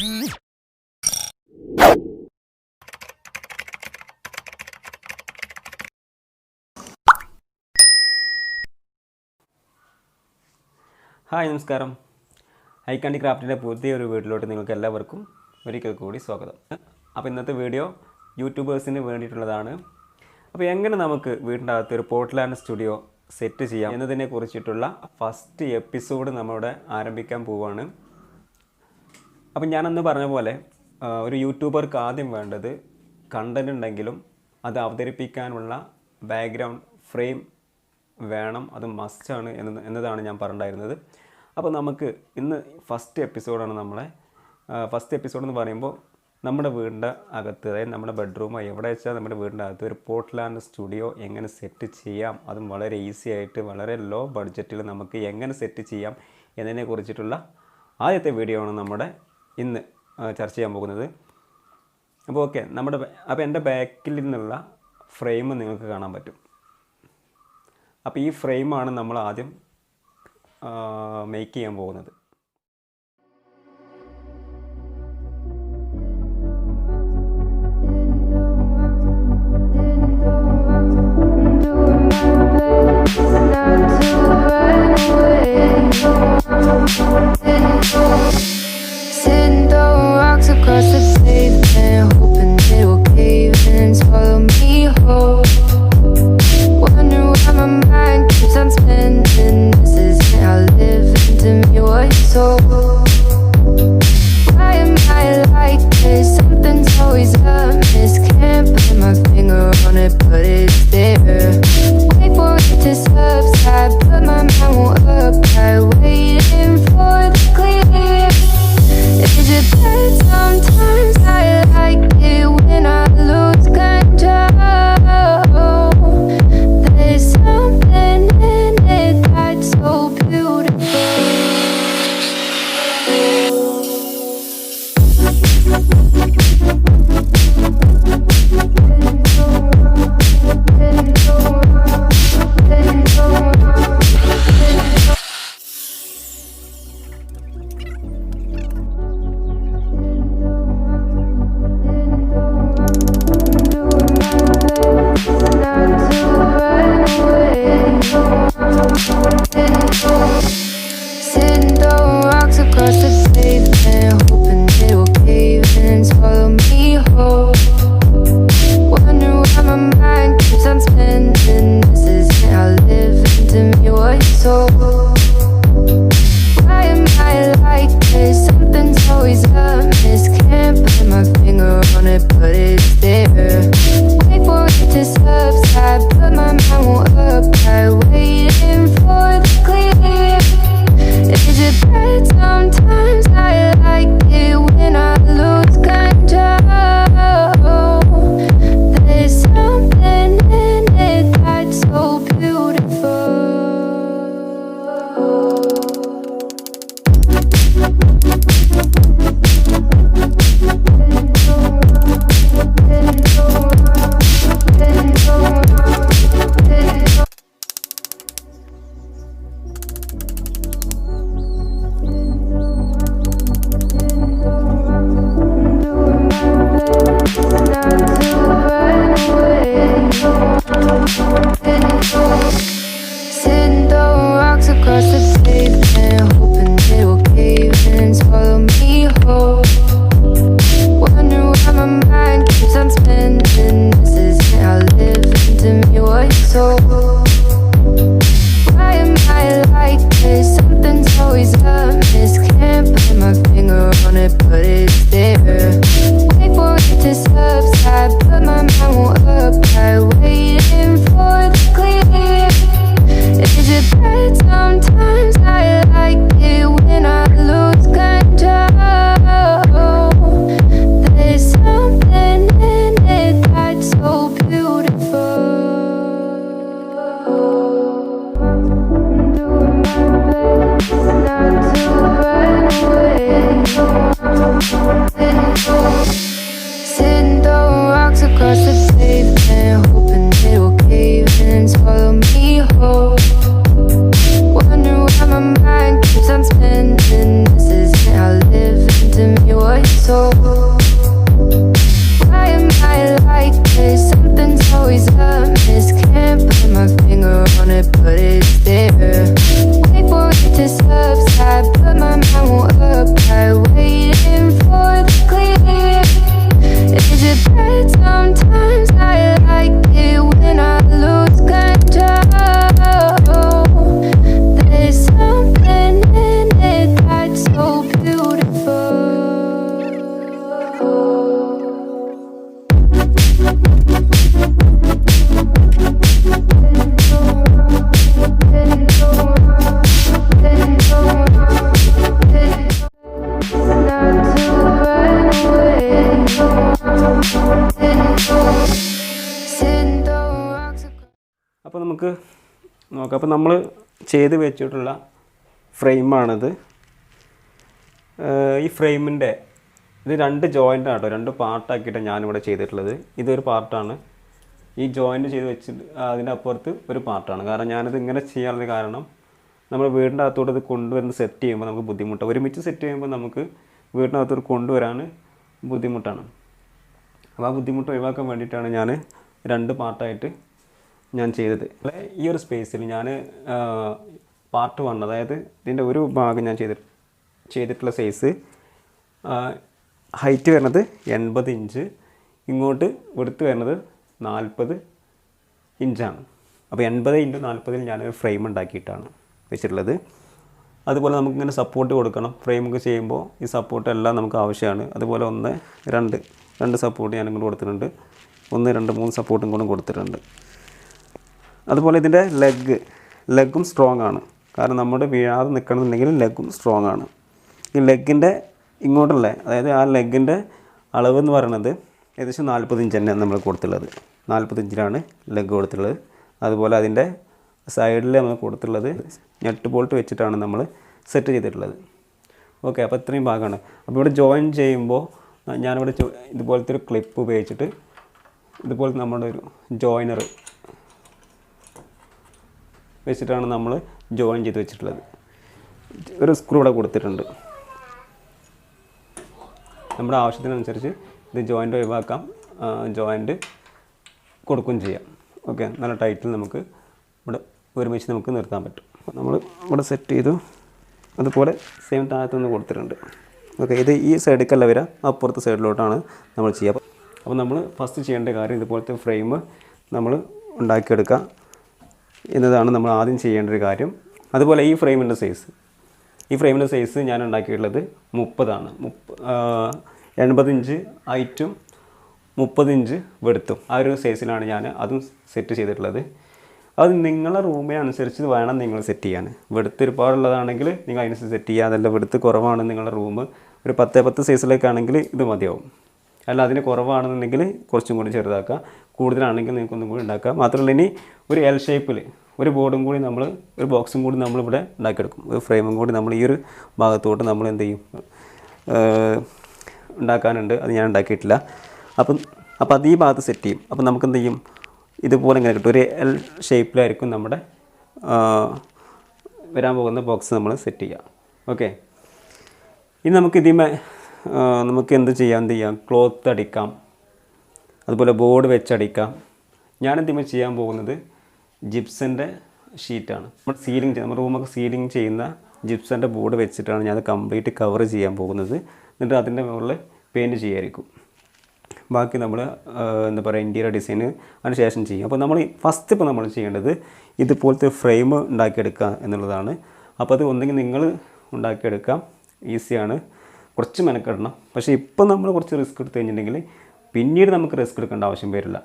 Hi നമസ്കാരം. ഐക്കാണ്ടി ക്രാഫ്റ്റിൻ്റെ പുതിയൊരു വീട്ടിലോട്ട് നിങ്ങൾക്ക് എല്ലാവർക്കും ഒരിക്കൽ കൂടി സ്വാഗതം. അപ്പോൾ ഇന്നത്തെ വീഡിയോ യൂട്യൂബേഴ്സിന് വേണ്ടിയിട്ടുള്ളതാണ്. അപ്പോൾ എങ്ങനെ നമുക്ക് വീടിൻ്റെ അകത്ത് ഒരു പോർട്ട്ലാൻഡ് സ്റ്റുഡിയോ സെറ്റ് ചെയ്യാം എന്നതിനെ കുറിച്ചിട്ടുള്ള ഫസ്റ്റ് എപ്പിസോഡ് നമ്മളിവിടെ ആരംഭിക്കാൻ പോവുകയാണ്. അപ്പം ഞാനന്ന് പറഞ്ഞ പോലെ ഒരു യൂട്യൂബർക്ക് ആദ്യം വേണ്ടത് കണ്ടൻറ് ഉണ്ടെങ്കിലും അത് അവതരിപ്പിക്കാനുള്ള ബാക്ക്ഗ്രൗണ്ട് ഫ്രെയിം വേണം, അത് മസ്റ്റാണ് എന്നതാണ് ഞാൻ പറഞ്ഞിട്ടുണ്ടായിരുന്നത്. അപ്പോൾ നമുക്ക് ഇന്ന് ഫസ്റ്റ് എപ്പിസോഡാണ് നമ്മളെ ഫസ്റ്റ് എപ്പിസോഡ് എന്ന് പറയുമ്പോൾ നമ്മുടെ വീടിൻ്റെ അകത്ത്, അതായത് നമ്മുടെ ബെഡ്റൂമോ എവിടെ വെച്ചാൽ നമ്മുടെ വീടിൻ്റെ അകത്ത് ഒരു പോർട്ട്ലാൻഡ് സ്റ്റുഡിയോ എങ്ങനെ സെറ്റ് ചെയ്യാം, അതും വളരെ ഈസി ആയിട്ട് വളരെ ലോ ബഡ്ജറ്റിൽ നമുക്ക് എങ്ങനെ സെറ്റ് ചെയ്യാം എന്നതിനെ കുറിച്ചിട്ടുള്ള ആദ്യത്തെ വീഡിയോ ആണ് നമ്മുടെ ഇന്ന് ചർച്ച ചെയ്യാൻ പോകുന്നത്. അപ്പോൾ ഓക്കെ, അപ്പോൾ എൻ്റെ ബാക്കിൽ നിന്നുള്ള ഫ്രെയിം നിങ്ങൾക്ക് കാണാൻ പറ്റും. അപ്പോൾ ഈ ഫ്രെയിമാണ് നമ്മൾ ആദ്യം മേക്ക് ചെയ്യാൻ പോകുന്നത്. Across the pavement, hoping it will cave in and swallow me whole. Wonder why my mind keeps on spinning. This isn't how living to me was told. Why am I like this? Something's always amiss. Can't put my finger on it, but it's there. Wait for it to subside, but my mind won't apply. Waiting for the clear. Is it bad sometimes? I like it when I lose control. There's something in it that's so beautiful. Sitting throwing rocks across the pavement, hoping it will cave in and swallow me whole. Wonder why my mind keeps on spinning. This isn't how living to me was told. Why am I like this? Something's always amiss. Can't put my finger on it, but it's there. Wait for it to subside, but my mind won't apply. Waiting for the clear. Is it bad sometimes? I like it when I lose control. There's something in it that's so beautiful. Sitting throwing rocks across the pavement, hoping it will cave in and swallow me whole. Wonder why my mind keeps on spinning. This isn't how living to me was told. Why am I like this? Something's always amiss. Can't put my finger on it, but it's there. Wait for it to subside, but my mind won't apply. Waiting for the clear. Is it bad sometimes? I like it when I lose control. There's something in it that's so beautiful. Doing my best not to run away. Sitting throwing rocks across the pavement, hoping it will cave in and swallow me whole. Wonder why my mind keeps on spinning. This isn't how living to me was അപ്പോൾ നമുക്ക് നോക്കാം. അപ്പോൾ നമ്മൾ ചെയ്ത് വെച്ചിട്ടുള്ള ഫ്രെയിമാണിത്. ഈ ഫ്രെയിമിൻ്റെ ഇത് 2 ജോയിൻ്റാണ് കേട്ടോ, 2 പാർട്ടാക്കിയിട്ടാണ് ഞാനിവിടെ ചെയ്തിട്ടുള്ളത്. ഇതൊരു പാർട്ടാണ്, ഈ ജോയിൻ്റ് ചെയ്ത് വെച്ചിട്ട് അതിൻ്റെ അപ്പുറത്ത് ഒരു പാർട്ടാണ്. കാരണം ഞാനിത് ഇങ്ങനെ ചെയ്യാനുള്ള കാരണം നമ്മൾ വീടിൻ്റെ അകത്തോട്ട് ഇത് കൊണ്ടുവന്ന് സെറ്റ് ചെയ്യുമ്പോൾ നമുക്ക് ബുദ്ധിമുട്ടാണ്. ഒരുമിച്ച് സെറ്റ് ചെയ്യുമ്പോൾ നമുക്ക് വീടിനകത്തോട്ട് കൊണ്ടുവരാൻ ബുദ്ധിമുട്ടാണ്. അപ്പോൾ ആ ബുദ്ധിമുട്ട് ഒഴിവാക്കാൻ വേണ്ടിയിട്ടാണ് ഞാൻ 2 പാർട്ടായിട്ട് ഞാൻ ചെയ്തത്. ഈ ഒരു സ്പേസിൽ ഞാൻ പാർട്ട് 1, അതായത് ഇതിൻ്റെ ഒരു ഭാഗം ഞാൻ ചെയ്തിട്ടുള്ള സൈസ് ഹൈറ്റ് വരുന്നത് 80 ഇഞ്ച്, ഇങ്ങോട്ട് വെടുത്ത് വരുന്നത് 40 ഇഞ്ചാണ്. അപ്പോൾ 80 × 40 ഞാനൊരു ഫ്രെയിം ഉണ്ടാക്കിയിട്ടാണ് വെച്ചിട്ടുള്ളത്. അതുപോലെ നമുക്കിങ്ങനെ സപ്പോർട്ട് കൊടുക്കണം. ഫ്രെയിമൊക്കെ ചെയ്യുമ്പോൾ ഈ സപ്പോർട്ടെല്ലാം നമുക്ക് ആവശ്യമാണ്. അതുപോലെ 1, 2 സപ്പോർട്ട് ഞാനിങ്ങോട്ട് കൊടുത്തിട്ടുണ്ട്. 1, 2, 3 സപ്പോർട്ടും കൂടെ കൊടുത്തിട്ടുണ്ട്. അതുപോലെ ഇതിൻ്റെ ലെഗും സ്ട്രോങ് ആണ്. കാരണം നമ്മുടെ വീഴാതെ നിൽക്കണമെന്നുണ്ടെങ്കിൽ ലെഗും സ്ട്രോങ് ആണ്. ഈ ലെഗിൻ്റെ ഇങ്ങോട്ടുള്ള, അതായത് ആ ലെഗിൻ്റെ അളവെന്ന് പറയുന്നത് ഏകദേശം 40 ഇഞ്ച് തന്നെ നമ്മൾ കൊടുത്തുള്ളത്. 40 ഇഞ്ചിലാണ് ലെഗ് കൊടുത്തുള്ളത്. അതുപോലെ അതിൻ്റെ സൈഡിൽ നമ്മൾ കൊടുത്തുള്ളത് ഞെട്ട് ബോൾട്ട് വെച്ചിട്ടാണ് നമ്മൾ സെറ്റ് ചെയ്തിട്ടുള്ളത്. ഓക്കെ, അപ്പോൾ ഇത്രയും ഭാഗമാണ്. അപ്പോൾ ഇവിടെ ജോയിൻ ചെയ്യുമ്പോൾ ഞാനിവിടെ ഇതുപോലത്തെ ഒരു ക്ലിപ്പ് ഉപയോഗിച്ചിട്ട് ഇതുപോലെ നമ്മുടെ ഒരു ജോയിനർ വെച്ചിട്ടാണ് നമ്മൾ ജോയിൻ ചെയ്ത് വെച്ചിട്ടുള്ളത്. ഒരു സ്ക്രൂ ഇവിടെ കൊടുത്തിട്ടുണ്ട്. നമ്മുടെ ആവശ്യത്തിനനുസരിച്ച് ഇത് ജോയിൻ്റ് ഒഴിവാക്കാം, ജോയിൻ്റ് കൊടുക്കുകയും ചെയ്യാം. ഓക്കെ, നല്ല ടൈറ്റിൽ നമുക്ക് ഇവിടെ ഒരുമിച്ച് നമുക്ക് നിർത്താൻ പറ്റും. നമ്മൾ ഇവിടെ സെറ്റ് ചെയ്തു. അതുപോലെ സെയിം താഴത്തുനിന്ന് കൊടുത്തിട്ടുണ്ട്. ഓക്കെ, ഇത് ഈ സൈഡിലേക്കല്ല വരിക, അപ്പുറത്തെ സൈഡിലോട്ടാണ് നമ്മൾ ചെയ്യുക. അപ്പോൾ നമ്മൾ ഫസ്റ്റ് ചെയ്യേണ്ട കാര്യം ഇതുപോലത്തെ ഫ്രെയിം നമ്മൾ ഉണ്ടാക്കിയെടുക്കുക എന്നതാണ് നമ്മൾ ആദ്യം ചെയ്യേണ്ട ഒരു കാര്യം. അതുപോലെ ഈ ഫ്രെയിമിൻ്റെ സൈസ് ഞാൻ ഉണ്ടാക്കിയിട്ടുള്ളത് 30 ആണ്. 80 ഇഞ്ച് ഹൈറ്റും 30 ഇഞ്ച് വെടുത്തും ആ ഒരു സൈസിലാണ് ഞാൻ അതും സെറ്റ് ചെയ്തിട്ടുള്ളത്. അത് നിങ്ങളുടെ റൂമിനനുസരിച്ച് വേണം നിങ്ങൾ സെറ്റ് ചെയ്യാൻ. വെടുത്ത് ഒരുപാടുള്ളതാണെങ്കിൽ നിങ്ങൾ അതിനനുസരിച്ച് സെറ്റ് ചെയ്യുക. അതല്ല വെടുത്ത് കുറവാണ് നിങ്ങളുടെ റൂം ഒരു 10 സൈസിലേക്കാണെങ്കിൽ ഇത് മതിയാവും. അല്ല അതിന് കുറവാണെന്നുണ്ടെങ്കിൽ കുറച്ചും കൂടി ചെറുതാക്കുക, കൂടുതലാണെങ്കിൽ നിങ്ങൾക്കൊന്നും കൂടി ഉണ്ടാക്കുക. മാത്രമല്ല ഇനി ഒരു എൽ ഷേപ്പിൽ ഒരു ബോർഡും കൂടി നമ്മൾ ഒരു ബോക്സും കൂടി നമ്മളിവിടെ ഉണ്ടാക്കിയെടുക്കും. ഒരു ഫ്രെയിമും കൂടി നമ്മൾ ഈ ഒരു ഭാഗത്തോട്ട് നമ്മൾ എന്ത് ചെയ്യും ഉണ്ടാക്കാനുണ്ട്. അത് ഞാൻ ഉണ്ടാക്കിയിട്ടില്ല. അപ്പം അത് ഈ ഭാഗത്ത് സെറ്റ് ചെയ്യും. അപ്പം നമുക്ക് എന്ത് ചെയ്യും, ഇതുപോലെ ഇങ്ങനെ കിട്ടും. ഒരു എൽ ഷേപ്പിലായിരിക്കും നമ്മുടെ വരാൻ പോകുന്ന ബോക്സ് നമ്മൾ സെറ്റ് ചെയ്യുക. ഓക്കെ, ഇനി നമുക്ക് ഇതിമേ നമുക്ക് എന്ത് ചെയ്യാം, ക്ലോത്ത് അടിക്കാം, അതുപോലെ ബോർഡ് വെച്ചടിക്കാം. ഞാനിതിമേ ചെയ്യാൻ പോകുന്നത് ജിപ്സൻ്റെ ഷീറ്റാണ്. നമ്മുടെ റൂമൊക്കെ സീലിംഗ് ചെയ്യുന്ന ജിപ്സൻ്റെ ബോർഡ് വെച്ചിട്ടാണ് ഞാൻ കംപ്ലീറ്റ് കവർ ചെയ്യാൻ പോകുന്നത്. എന്നിട്ട് അതിൻ്റെ മുകളിൽ പെയിൻറ്റ് ചെയ്യായിരിക്കും. ബാക്കി നമ്മൾ എന്താ പറയുക ഇൻറ്റീരിയർ ഡിസൈന് അതിന് ശേഷം ചെയ്യും. അപ്പോൾ നമ്മൾ ഫസ്റ്റ് ഇപ്പോൾ നമ്മൾ ചെയ്യേണ്ടത് ഇതുപോലത്തെ ഫ്രെയിം ഉണ്ടാക്കിയെടുക്കുക എന്നുള്ളതാണ്. അപ്പോൾ അത് ഒന്നെങ്കിൽ നിങ്ങൾ ഉണ്ടാക്കിയെടുക്കാം, ഈസിയാണ്, കുറച്ച് മെനക്കെടണം. പക്ഷേ ഇപ്പോൾ നമ്മൾ കുറച്ച് റിസ്ക് എടുത്ത് കഴിഞ്ഞിട്ടുണ്ടെങ്കിൽ പിന്നീട് നമുക്ക് റിസ്ക് എടുക്കേണ്ട ആവശ്യം വരില്ല.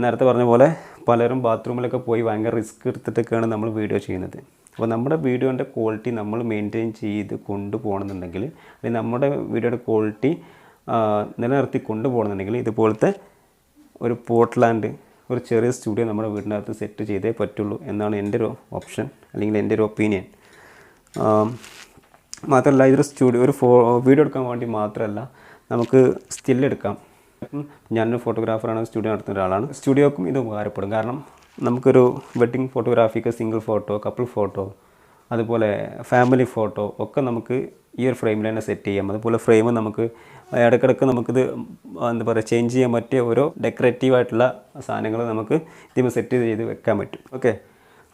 നേരത്തെ പറഞ്ഞ പോലെ പലരും ബാത്റൂമിലൊക്കെ പോയി ഭയങ്കര റിസ്ക് എടുത്തിട്ടൊക്കെയാണ് നമ്മൾ വീഡിയോ ചെയ്യുന്നത്. അപ്പോൾ നമ്മുടെ വീഡിയോൻ്റെ ക്വാളിറ്റി നമ്മൾ മെയിൻറ്റെയിൻ ചെയ്ത് കൊണ്ടുപോകണമെന്നുണ്ടെങ്കിൽ, അല്ലെങ്കിൽ നമ്മുടെ വീഡിയോയുടെ ക്വാളിറ്റി നിലനിർത്തി കൊണ്ടുപോകണമെന്നുണ്ടെങ്കിൽ ഇതുപോലത്തെ ഒരു പോർട്ട്ലാൻഡ് ഒരു ചെറിയ സ്റ്റുഡിയോ നമ്മുടെ വീടിനകത്ത് സെറ്റ് ചെയ്തേ പറ്റുള്ളൂ എന്നാണ് എൻ്റെ ഒരു ഓപ്ഷൻ, അല്ലെങ്കിൽ എൻ്റെ ഒരു ഒപ്പീനിയൻ. മാത്രമല്ല ഇതൊരു സ്റ്റുഡിയോ ഒരു വീഡിയോ എടുക്കാൻ വേണ്ടി മാത്രമല്ല, നമുക്ക് സ്റ്റില്ലെടുക്കാം. ഞാനൊരു ഫോട്ടോഗ്രാഫറാണ്, സ്റ്റുഡിയോ നടത്തുന്ന ഒരാളാണ്. സ്റ്റുഡിയോക്കും ഇത് ഉപകാരപ്പെടും. കാരണം നമുക്കൊരു വെഡ്ഡിങ് ഫോട്ടോഗ്രാഫിക്ക് സിംഗിൾ ഫോട്ടോ, കപ്പിൾ ഫോട്ടോ, അതുപോലെ ഫാമിലി ഫോട്ടോ ഒക്കെ നമുക്ക് ഈ ഒരു ഫ്രെയിമിൽ തന്നെ സെറ്റ് ചെയ്യാം. അതുപോലെ ഫ്രെയിം നമുക്ക് ഇടയ്ക്കിടയ്ക്ക് നമുക്കിത് എന്താ പറയുക ചേഞ്ച് ചെയ്യാൻ പറ്റിയ ഓരോ ഡെക്കറേറ്റീവായിട്ടുള്ള സാധനങ്ങൾ നമുക്ക് ഇതിന് സെറ്റ് ചെയ്ത് വെക്കാൻ പറ്റും. ഓക്കെ,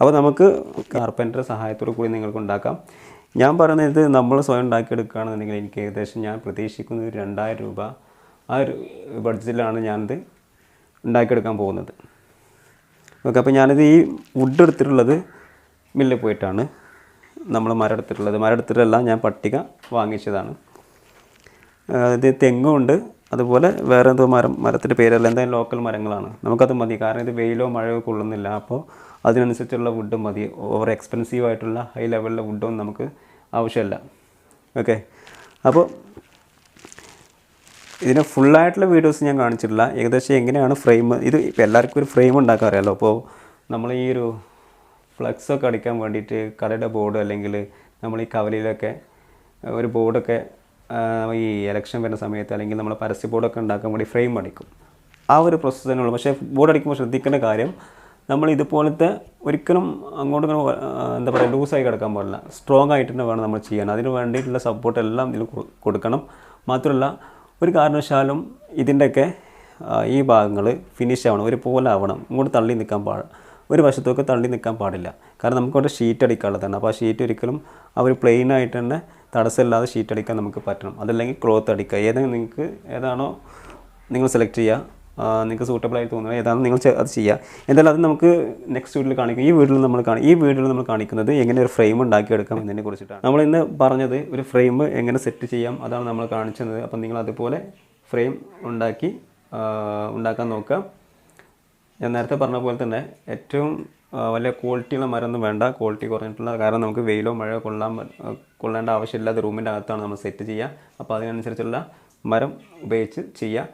അപ്പോൾ നമുക്ക് കാർപ്പൻ്ററുടെ സഹായത്തോടു കൂടി നിങ്ങൾക്ക് ഉണ്ടാക്കാം. ഞാൻ പറയുന്നത് ഇത് നമ്മൾ സ്വയം ഉണ്ടാക്കിയെടുക്കുകയാണെന്നുണ്ടെങ്കിൽ എനിക്ക് ഏകദേശം ഞാൻ പ്രതീക്ഷിക്കുന്നത് 2000 രൂപ ആ ഒരു ബഡ്ജറ്റിലാണ് ഞാനിത് ഉണ്ടാക്കിയെടുക്കാൻ പോകുന്നത്. ഓക്കെ, അപ്പോൾ ഞാനിത് ഈ വുഡ് എടുത്തിട്ടുള്ളത് മില്ലിൽ പോയിട്ടാണ് നമ്മൾ മരം എടുത്തിട്ടല്ല, ഞാൻ പട്ടിക വാങ്ങിച്ചതാണ്. ഇത് തെങ്ങുണ്ട്, അതുപോലെ വേറെ എന്തോ മരത്തിൻ്റെ പേരല്ല, എന്തായാലും ലോക്കൽ മരങ്ങളാണ്. നമുക്കത് മതി, കാരണം ഇത് വെയിലോ മഴയോ കൊള്ളുന്നില്ല. അപ്പോൾ അതിനനുസരിച്ചുള്ള വുഡ് മതി. ഓവർ എക്സ്പെൻസീവ് ആയിട്ടുള്ള ഹൈ ലെവലിലെ വുഡൊന്നും നമുക്ക് ആവശ്യമില്ല. ഓക്കെ, അപ്പോൾ ഇതിന് ഫുള്ളായിട്ടുള്ള വീഡിയോസ് ഞാൻ കാണിച്ചിട്ടില്ല. ഏകദേശം എങ്ങനെയാണ് ഫ്രെയിം, ഇത് ഇപ്പോൾ എല്ലാവർക്കും ഒരു ഫ്രെയിം ഉണ്ടാക്കാൻ അറിയാമല്ലോ. അപ്പോൾ നമ്മൾ ഈ ഒരു ഫ്ലക്സൊക്കെ അടിക്കാൻ വേണ്ടിയിട്ട് കടയുടെ ബോർഡ് അല്ലെങ്കിൽ നമ്മൾ ഈ കവലയിലൊക്കെ ഒരു ബോർഡൊക്കെ ഈ ഇലക്ഷൻ വരുന്ന സമയത്ത് അല്ലെങ്കിൽ നമ്മൾ പരസ്യ ബോർഡൊക്കെ ഉണ്ടാക്കാൻ വേണ്ടി ഫ്രെയിം അടിക്കും. ആ ഒരു പ്രോസസ്സ് തന്നെയുള്ളൂ. പക്ഷേ ബോർഡ് അടിക്കുമ്പോൾ ശ്രദ്ധിക്കേണ്ട കാര്യം നമ്മൾ ഇതുപോലത്തെ ഒരിക്കലും അങ്ങോട്ടും എന്താ പറയുക ലൂസായി കിടക്കാൻ പാടില്ല. സ്ട്രോങ് ആയിട്ട് തന്നെ വേണം നമ്മൾ ചെയ്യാൻ. അതിന് വേണ്ടിയിട്ടുള്ള സപ്പോർട്ട് എല്ലാം ഇതിൽ കൊടുക്കണം. മാത്രമല്ല ഒരു കാരണവശാലും ഇതിൻ്റെയൊക്കെ ഈ ഭാഗങ്ങൾ ഫിനിഷ് ആവണം, ഒരുപോലെ ആവണം. ഇങ്ങോട്ട് തള്ളി നിൽക്കാൻ ഒരു വശത്തൊക്കെ തള്ളി നിൽക്കാൻ പാടില്ല. കാരണം നമുക്കവിടെ ഷീറ്റ് അടിക്കാനുള്ളതാണ്. അപ്പോൾ ആ ഷീറ്റ് ഒരിക്കലും അവർ പ്ലെയിൻ ആയിട്ട് തന്നെ തടസ്സമില്ലാതെ ഷീറ്റ് അടിക്കാൻ നമുക്ക് പറ്റണം. അതല്ലെങ്കിൽ ക്ലോത്ത് അടിക്കുക. ഏതാണോ നിങ്ങൾ സെലക്ട് ചെയ്യുക, നിങ്ങൾക്ക് സൂട്ടബിളായി തോന്നുന്നത് ഏതാണ് നിങ്ങൾ അത് ചെയ്യുക. എന്തായാലും അത് നമുക്ക് നെക്സ്റ്റ് വീഡിയോയിൽ കാണിക്കും. ഈ വീഡിയോയിൽ നമ്മൾ കാണിക്കുന്നത് എങ്ങനെ ഒരു ഫ്രെയിം ഉണ്ടാക്കിയെടുക്കാം എന്നതിനെ കുറിച്ചിട്ടാണ്. നമ്മൾ ഇന്ന് പറഞ്ഞത് ഒരു ഫ്രെയിം എങ്ങനെ സെറ്റ് ചെയ്യാം അതാണ് നമ്മൾ കാണിച്ചത്. അപ്പം നിങ്ങൾ അതുപോലെ ഫ്രെയിം ഉണ്ടാക്കാൻ നോക്കുക. ഞാൻ നേരത്തെ പറഞ്ഞ പോലെ തന്നെ ഏറ്റവും വലിയ ക്വാളിറ്റിയുള്ള മരമൊന്നും വേണ്ട, ക്വാളിറ്റി കുറഞ്ഞിട്ടുള്ള. കാരണം നമുക്ക് വെയിലോ മഴയോ കൊള്ളേണ്ട ആവശ്യമില്ലാതെ റൂമിൻ്റെ അകത്താണ് നമ്മൾ സെറ്റ് ചെയ്യുക. അപ്പോൾ അതിനനുസരിച്ചുള്ള മരം ഉപയോഗിച്ച് ചെയ്യുക.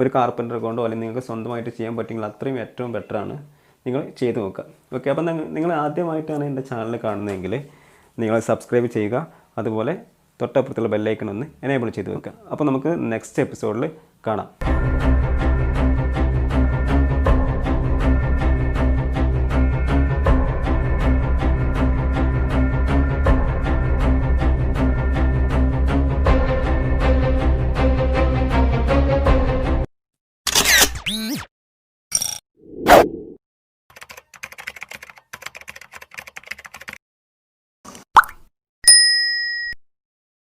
ഒരു കാർപ്പൻ്റർ കൊണ്ടോ അല്ലെങ്കിൽ നിങ്ങൾക്ക് സ്വന്തമായിട്ട് ചെയ്യാൻ പറ്റുമെങ്കിൽ അത്രയും ഏറ്റവും ബെറ്ററാണ്. നിങ്ങൾ ചെയ്ത് നോക്കുക. ഓക്കെ, അപ്പം നിങ്ങൾ ആദ്യമായിട്ടാണ് എൻ്റെ ചാനൽ കാണുന്നതെങ്കിൽ നിങ്ങൾ സബ്സ്ക്രൈബ് ചെയ്യുക. അതുപോലെ തൊട്ടപ്പുറത്തുള്ള ബെല്ലൈക്കൺ ഒന്ന് എനേബിൾ ചെയ്ത് വെക്കുക. അപ്പോൾ നമുക്ക് നെക്സ്റ്റ് എപ്പിസോഡിൽ കാണാം.